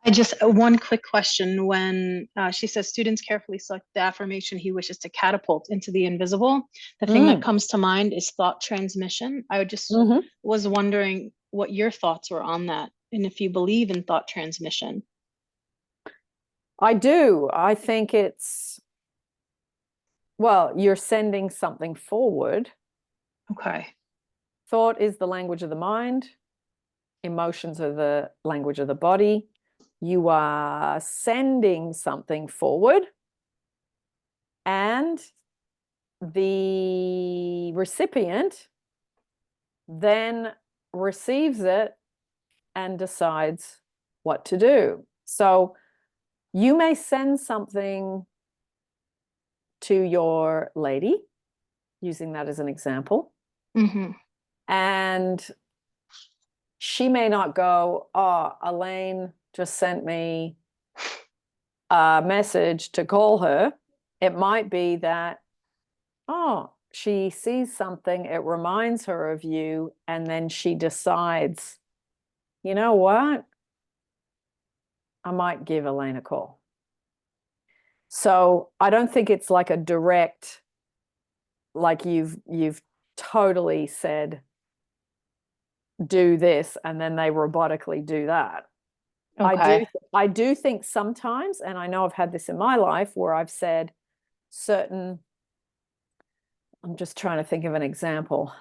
I just one quick question. When she says students carefully select the affirmation he wishes to catapult into the invisible, the thing that comes to mind is thought transmission. I just was wondering what your thoughts were on that, and if you believe in thought transmission. I do. I think it's, well, you're sending something forward. Okay. Thought is the language of the mind. Emotions are the language of the body. You are sending something forward, and the recipient then receives it and decides what to do. So you may send something to your lady, using that as an example, and she may not go, oh, Elaine just sent me a message to call her. It might be that, oh, she sees something, it reminds her of you, and then she decides, you know what? I might give Elaine a call. So I don't think it's like a direct, like you've totally said, do this, and then they robotically do that. Okay. I do think sometimes, and I know I've had this in my life, where I've said certain, I'm just trying to think of an example,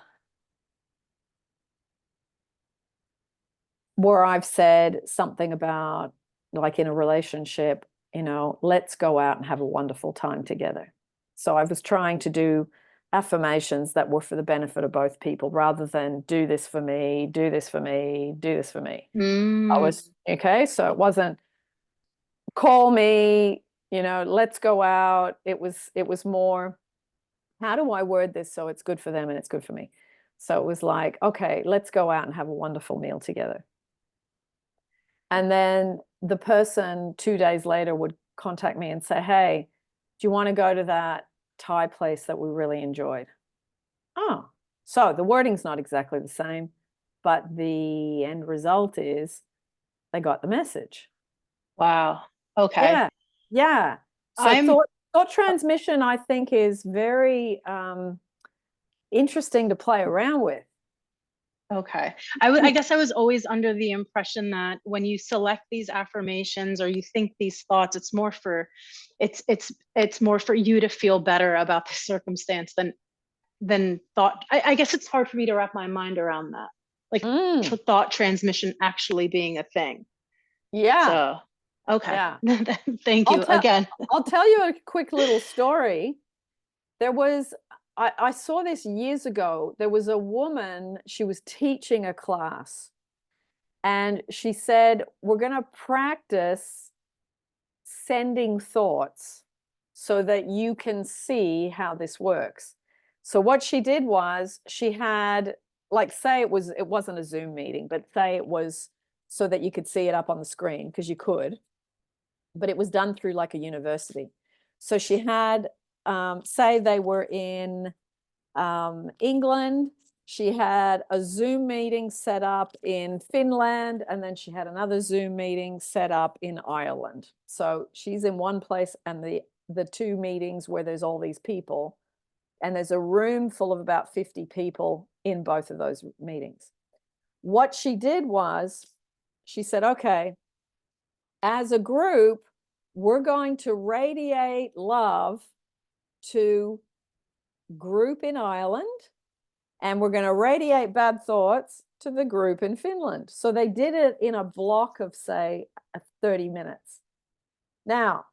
where I've said something about, like in a relationship, you know, let's go out and have a wonderful time together. So I was trying to do affirmations that were for the benefit of both people, rather than do this for me, do this for me, do this for me. I was, okay, so it wasn't call me, you know, let's go out. It was more, how do I word this so it's good for them and it's good for me? So it was like, okay, let's go out and have a wonderful meal together. And then the person 2 days later would contact me and say, hey, do you want to go to that Thai place that we really enjoyed? Oh, so the wording's not exactly the same, but the end result is they got the message. Wow. Okay. Yeah. So thought transmission, I think, is very interesting to play around with. Okay. I guess I was always under the impression that when you select these affirmations or you think these thoughts, it's more for you to feel better about the circumstance than thought. I guess it's hard for me to wrap my mind around that. Like thought transmission actually being a thing. Yeah. So, okay. Yeah. Thank you again. I'll tell you a quick little story. There was, I saw this years ago. There was a woman, she was teaching a class, and she said, we're going to practice sending thoughts so that you can see how this works. So what she did was she had, like, say it wasn't a Zoom meeting, but say it was so that you could see it up on the screen, because you could, but it was done through like a university. So she had, say they were in England, she had a Zoom meeting set up in Finland, and then she had another Zoom meeting set up in Ireland. So she's in one place, and the two meetings where there's all these people, and there's a room full of about 50 people in both of those meetings. What she did was she said, okay, as a group, we're going to radiate love to group in Ireland, and we're going to radiate bad thoughts to the group in Finland. So they did it in a block of, say, 30 minutes. Now,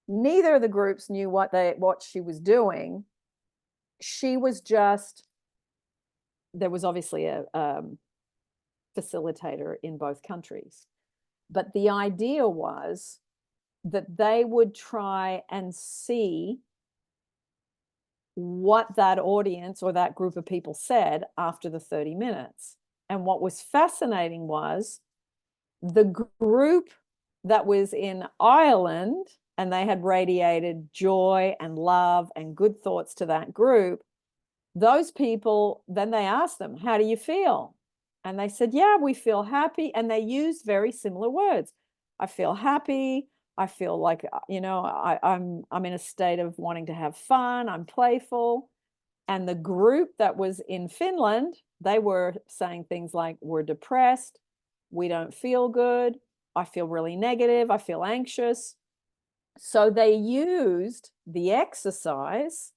neither of the groups knew what she was doing. She was just, there was obviously a facilitator in both countries. But the idea was that they would try and see what that audience or that group of people said after the 30 minutes. And what was fascinating was the group that was in Ireland, and they had radiated joy and love and good thoughts to that group. Those people, then they asked them, how do you feel? And they said, yeah, we feel happy. And they used very similar words. I feel happy. I feel like, I'm in a state of wanting to have fun. I'm playful. And the group that was in Finland, they were saying things like, we're depressed. We don't feel good. I feel really negative. I feel anxious. So they used the exercise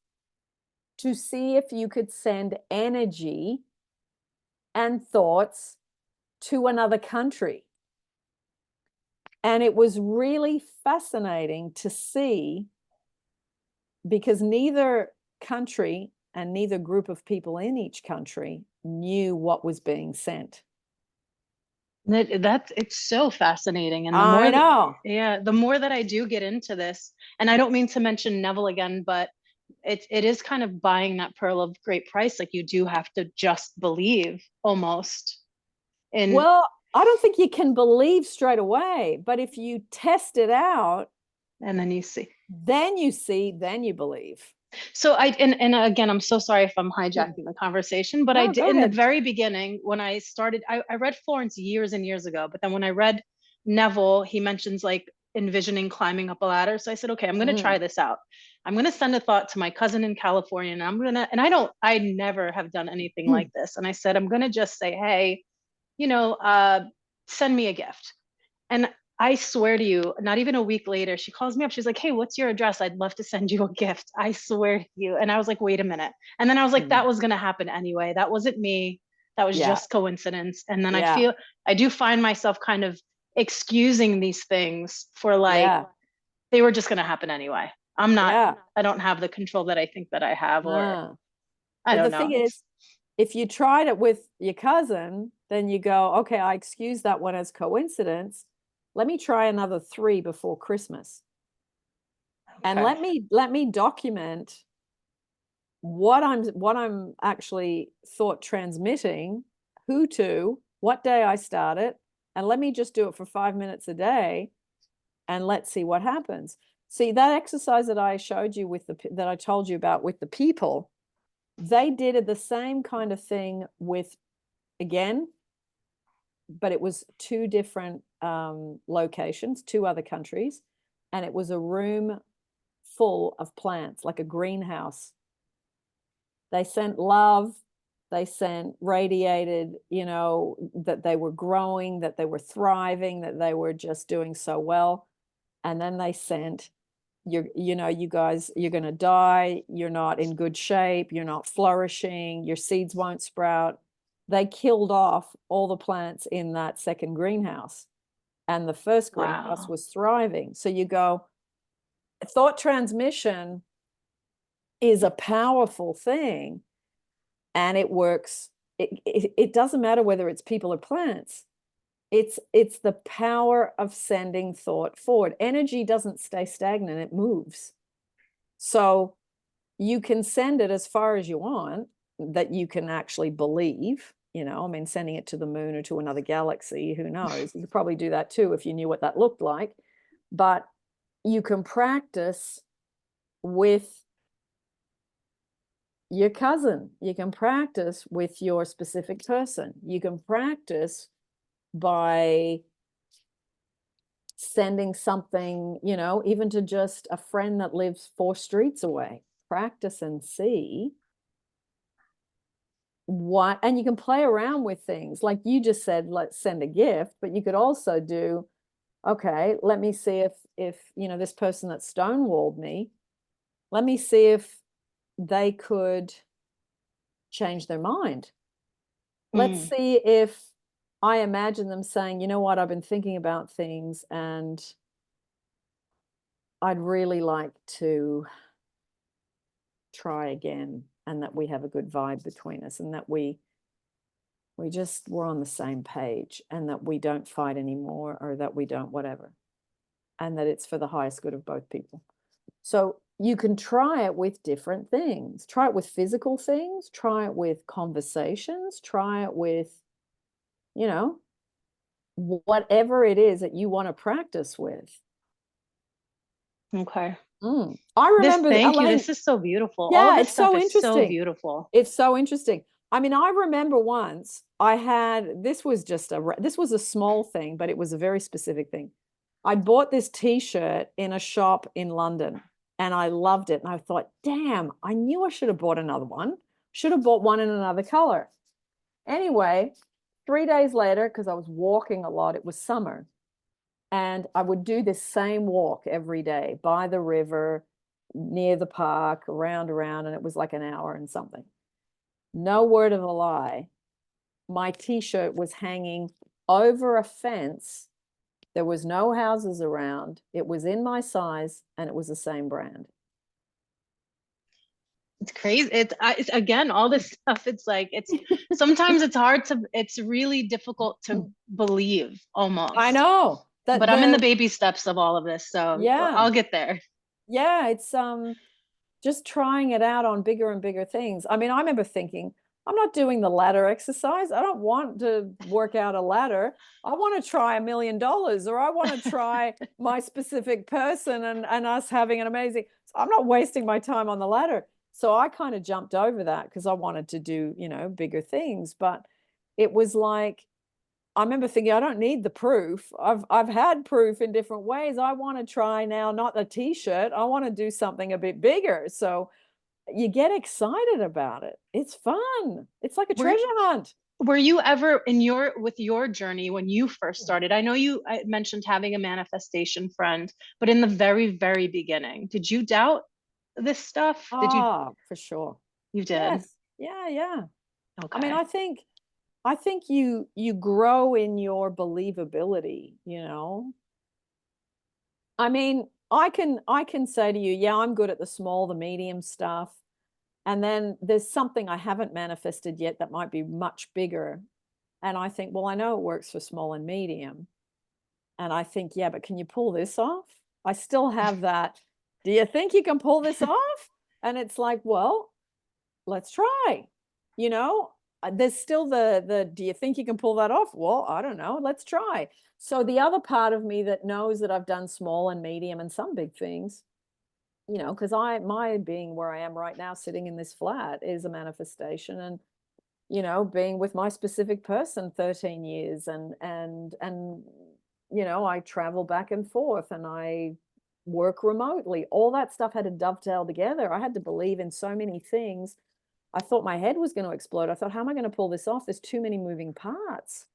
to see if you could send energy and thoughts to another country. And it was really fascinating to see, because neither country and neither group of people in each country knew what was being sent. It's so fascinating. And I know. the more that I do get into this, and I don't mean to mention Neville again, but it is kind of buying that pearl of great price. Like, you do have to just believe almost in. Well, I don't think you can believe straight away, but if you test it out, And then you see, then you believe. so and again, I'm so sorry if I'm hijacking the conversation, but I No, did go in the ahead. very beginning when I started, I read Florence years and years ago, but then when I read Neville, he mentions like envisioning climbing up a ladder. So I said, okay, I'm going to try this out. I'm going to send a thought to my cousin in California, and I never have done anything like this. And I said, I'm going to just say, hey, send me a gift. And I swear to you, not even a week later, she calls me up. She's like, hey, what's your address? I'd love to send you a gift. I swear to you. And I was like, wait a minute. And then I was like, that was going to happen anyway. That wasn't me. That was just coincidence. And then I do find myself kind of excusing these things for like, they were just going to happen anyway. I don't have the control that I think that I have, or I But don't the know. thing is, if you tried it with your cousin, then you go, okay, I excuse that one as coincidence. Let me try another 3 before Christmas. And let me document what I'm actually thought transmitting, who to, what day I start it, and let me just do it for 5 minutes a day, and let's see what happens. See, that exercise that I showed you that I told you about with the people, they did the same kind of thing with, again, but it was 2 different locations, 2 other countries, and it was a room full of plants, like a greenhouse. They sent love, they sent radiated, that they were growing, that they were thriving, that they were just doing so well. And then they sent, you guys, you're going to die. You're not in good shape. You're not flourishing. Your seeds won't sprout. They killed off all the plants in that second greenhouse. And the first greenhouse was thriving. So you go, thought transmission is a powerful thing, and it works. It doesn't matter whether it's people or plants. It's the power of sending thought forward. Energy doesn't stay stagnant, it moves. So you can send it as far as you want, that you can actually believe, you know, I mean, sending it to the moon or to another galaxy, who knows? You could probably do that too if you knew what that looked like. But you can practice with your cousin. You can practice with your specific person. You can practice by sending something, you know, even to just a friend that lives 4 streets away. Practice and see what, and you can play around with things. Like you just said, let's send a gift, but you could also do, okay, let me see if, you know, this person that stonewalled me, let me see if they could change their mind. Let's see if I imagine them saying, you know what, I've been thinking about things and I'd really like to try again, and that we have a good vibe between us, and that we're on the same page, and that we don't fight anymore, or that we don't whatever, and that it's for the highest good of both people. So you can try it with different things. Try it with physical things, try it with conversations, try it with, you know, whatever it is that you want to practice with. Okay. I remember, Thank you. Elaine, This is so beautiful. All of yeah, this it's stuff so is so interesting. beautiful. It's so interesting. I mean, I remember once I had, this was a small thing, but it was a very specific thing. I bought this t-shirt in a shop in London and I loved it. And I thought, damn, I knew I should have bought another one. Should have bought one in another color. Anyway, 3 days later, because I was walking a lot, it was summer. And I would do this same walk every day by the river, near the park, around, and it was like an hour and something. No word of a lie. My t-shirt was hanging over a fence. There was no houses around. It was in my size and it was the same brand. It's crazy. It's again, all this stuff. It's like, sometimes it's hard to, it's really difficult to believe I almost. know that But I'm in the baby steps of all of this, so yeah, I'll get there. yeah, it's just trying it out on bigger and bigger things. I mean, I remember thinking, I'm not doing the ladder exercise. I don't want to work out a ladder. I want to try $1 million, or I want to try my specific person and us having an amazing. So I'm not wasting my time on the ladder. So I kind of jumped over that because I wanted to do, you know, bigger things. But it was like, I remember thinking, I don't need the proof. I've had proof in different ways. I want to try now, not a t-shirt. I want to do something a bit bigger. So you get excited about it. It's fun. It's like a Were treasure hunt. were you ever in your journey when you first started? I know I mentioned having a manifestation friend, but in the very, very beginning, did you doubt this stuff? Ah, for sure. You did? Yes. Yeah, yeah. I mean, Okay. I think you grow in your believability, you know. I mean, I can say to you, yeah, I'm good at the small, the medium stuff. And then there's something I haven't manifested yet that might be much bigger. And I think, well, I know it works for small and medium. And I think, yeah, but can you pull this off? I still have that. Do you think you can pull this off? And it's like, well, let's try. You know, there's still the do you think you can pull that off? Well, I don't know. Let's try. So the other part of me that knows that I've done small and medium and some big things, you know, because my being where I am right now, sitting in this flat, is a manifestation. And you know, being with my specific person 13 years, and you know, I travel back and forth and I work remotely. All that stuff had to dovetail together. I had to believe in so many things. I thought my head was going to explode. I thought, how am I going to pull this off? There's too many moving parts.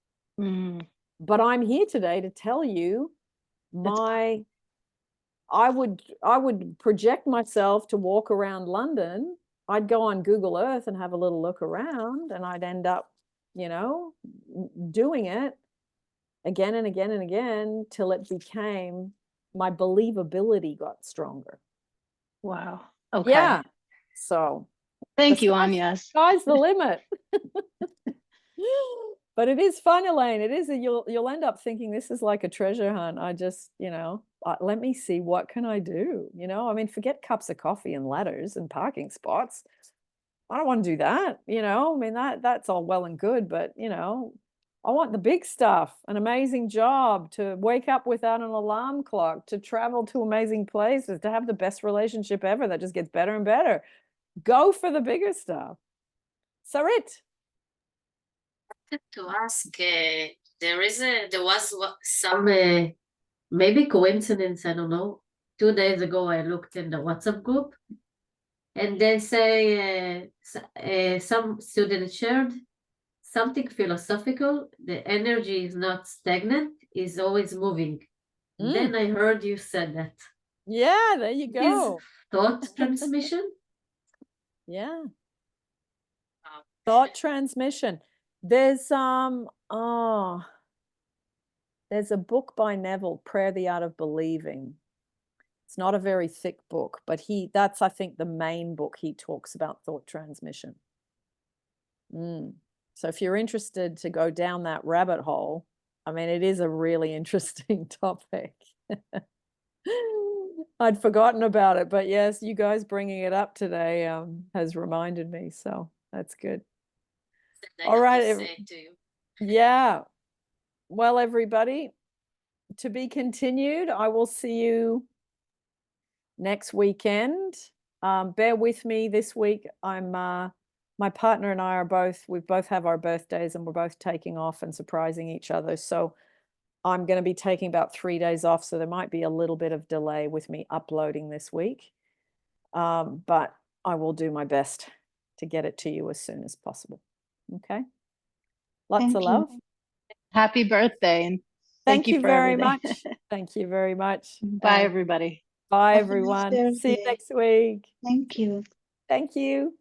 Mm, But I'm here today to tell you that's my I would project myself to walk around London. I'd go on Google Earth and have a little look around, and I'd end up, you know, doing it again and again and again till it became, my believability got stronger. wow. Okay. Yeah. So the Thank you, Agnes. sky's the limit. But it is fun, Elaine. It is. You'll end up thinking this is like a treasure hunt. I just, let me see, what can I do? I mean, forget cups of coffee and ladders and parking spots. I don't want to do that. I mean, that's all well and good, but I want the big stuff, an amazing job, to wake up without an alarm clock, to travel to amazing places, to have the best relationship ever that just gets better and better. Go for the bigger stuff. Sarit. To ask, there was some maybe coincidence, I don't know. 2 days ago, I looked in the WhatsApp group, and they say some student shared something philosophical. The energy is not stagnant; is always moving. Then I heard you said that. Yeah, there you go. Thought transmission. Yeah. Thought transmission. There's there's a book by Neville, Prayer, the Art of Believing. It's not a very thick book, but that's, I think, the main book he talks about thought transmission. So if you're interested to go down that rabbit hole, I mean, it is a really interesting topic. I'd forgotten about it, but yes, you guys bringing it up today has reminded me, so that's good. All right. Yeah. Well, everybody, to be continued. I will see you next weekend. Bear with me this week. My partner and I we both have our birthdays, and we're both taking off and surprising each other. So I'm going to be taking about 3 days off. So there might be a little bit of delay with me uploading this week. But I will do my best to get it to you as soon as possible. Okay. Lots of love. Happy birthday. And thank you very much. Thank you very much. Bye, everybody. Bye, everyone. See you next week. Thank you. Thank you.